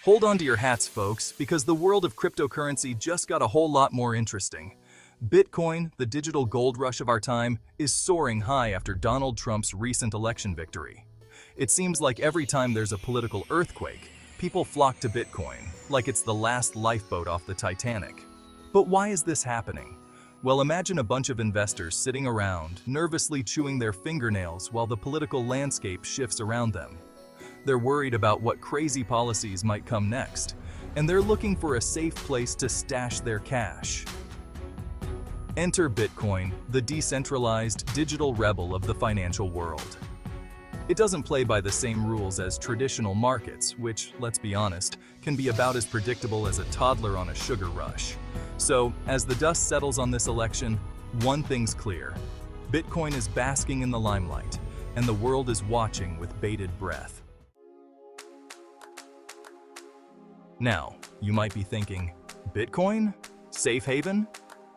Hold on to your hats, folks, because the world of cryptocurrency just got a whole lot more interesting. Bitcoin, the digital gold rush of our time, is soaring high after Donald Trump's recent election victory. It seems like every time there's a political earthquake, people flock to Bitcoin, like it's the last lifeboat off the Titanic. But why is this happening? Well, imagine a bunch of investors sitting around, nervously chewing their fingernails while the political landscape shifts around them. They're worried about what crazy policies might come next, and they're looking for a safe place to stash their cash. Enter Bitcoin, the decentralized digital rebel of the financial world. It doesn't play by the same rules as traditional markets, which, let's be honest, can be about as predictable as a toddler on a sugar rush. So, as the dust settles on this election, one thing's clear. Bitcoin is basking in the limelight, and the world is watching with bated breath. Now, you might be thinking, Bitcoin? Safe haven?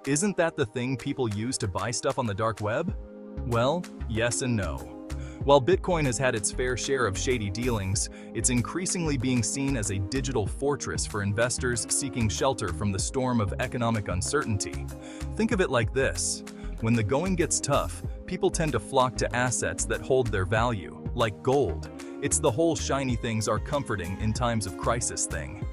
Isn't that the thing people use to buy stuff on the dark web? Well, yes and no. While Bitcoin has had its fair share of shady dealings, it's increasingly being seen as a digital fortress for investors seeking shelter from the storm of economic uncertainty. Think of it like this. When the going gets tough, people tend to flock to assets that hold their value, like gold. It's the whole shiny things are comforting in times of crisis thing.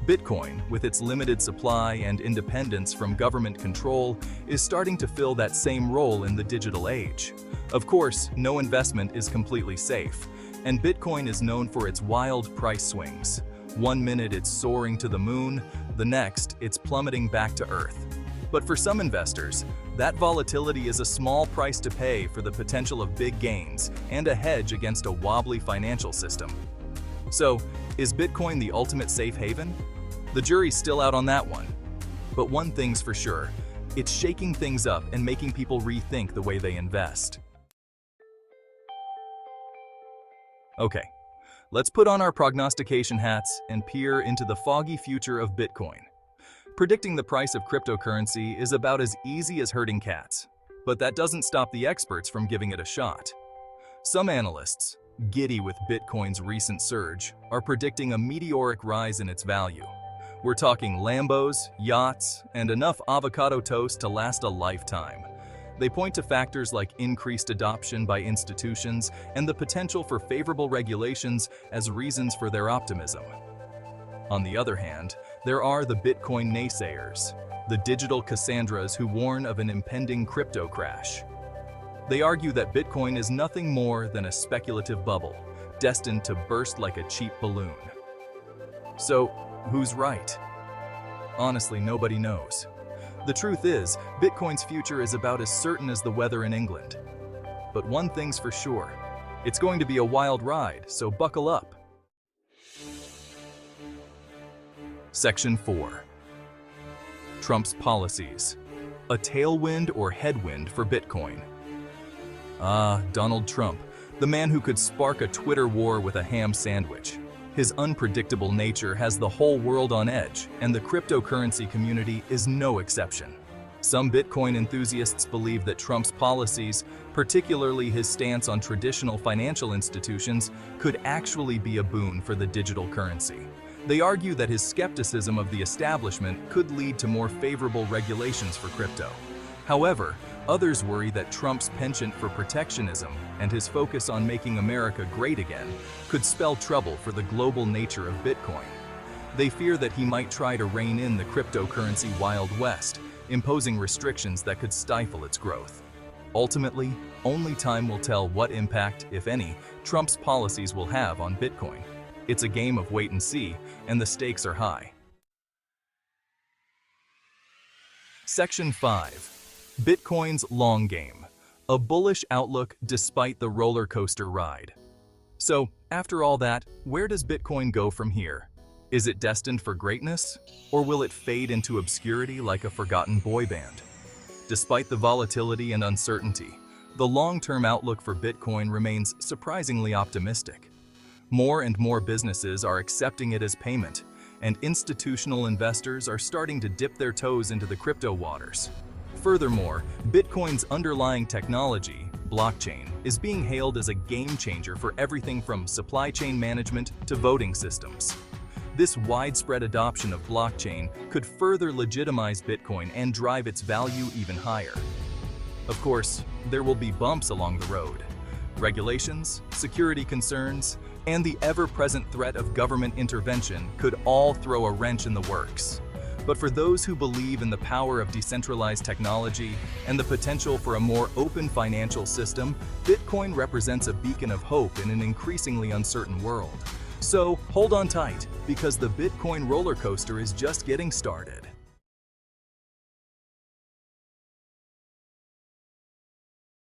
Bitcoin, with its limited supply and independence from government control, is starting to fill that same role in the digital age. Of course, no investment is completely safe, and Bitcoin is known for its wild price swings. One minute it's soaring to the moon, the next it's plummeting back to earth. But for some investors, that volatility is a small price to pay for the potential of big gains and a hedge against a wobbly financial system. So, is Bitcoin the ultimate safe haven? The jury's still out on that one. But one thing's for sure, it's shaking things up and making people rethink the way they invest. Okay, let's put on our prognostication hats and peer into the foggy future of Bitcoin. Predicting the price of cryptocurrency is about as easy as herding cats, but that doesn't stop the experts from giving it a shot. Some analysts, giddy with Bitcoin's recent surge, are predicting a meteoric rise in its value. We're talking Lambos, yachts, and enough avocado toast to last a lifetime. They point to factors like increased adoption by institutions and the potential for favorable regulations as reasons for their optimism. On the other hand, there are the Bitcoin naysayers, the digital Cassandras who warn of an impending crypto crash. They argue that Bitcoin is nothing more than a speculative bubble, destined to burst like a cheap balloon. So, who's right? Honestly, nobody knows. The truth is, Bitcoin's future is about as certain as the weather in England. But one thing's for sure, it's going to be a wild ride, so buckle up. Section 4. Trump's policies. A tailwind or headwind for Bitcoin. Ah, Donald Trump, the man who could spark a Twitter war with a ham sandwich. His unpredictable nature has the whole world on edge, and the cryptocurrency community is no exception. Some Bitcoin enthusiasts believe that Trump's policies, particularly his stance on traditional financial institutions, could actually be a boon for the digital currency. They argue that his skepticism of the establishment could lead to more favorable regulations for crypto. However, others worry that Trump's penchant for protectionism and his focus on making America great again could spell trouble for the global nature of Bitcoin. They fear that he might try to rein in the cryptocurrency Wild West, imposing restrictions that could stifle its growth. Ultimately, only time will tell what impact, if any, Trump's policies will have on Bitcoin. It's a game of wait and see, and the stakes are high. Section 5. Bitcoin's long game. A bullish outlook despite the roller coaster ride. So, after all that, where does Bitcoin go from here? Is it destined for greatness? Or will it fade into obscurity like a forgotten boy band? Despite the volatility and uncertainty, the long-term outlook for Bitcoin remains surprisingly optimistic. More and more businesses are accepting it as payment, and institutional investors are starting to dip their toes into the crypto waters. Furthermore, Bitcoin's underlying technology, blockchain, is being hailed as a game changer for everything from supply chain management to voting systems. This widespread adoption of blockchain could further legitimize Bitcoin and drive its value even higher. Of course, there will be bumps along the road. Regulations, security concerns, and the ever-present threat of government intervention could all throw a wrench in the works. But for those who believe in the power of decentralized technology and the potential for a more open financial system, Bitcoin represents a beacon of hope in an increasingly uncertain world. So hold on tight, because the Bitcoin roller coaster is just getting started.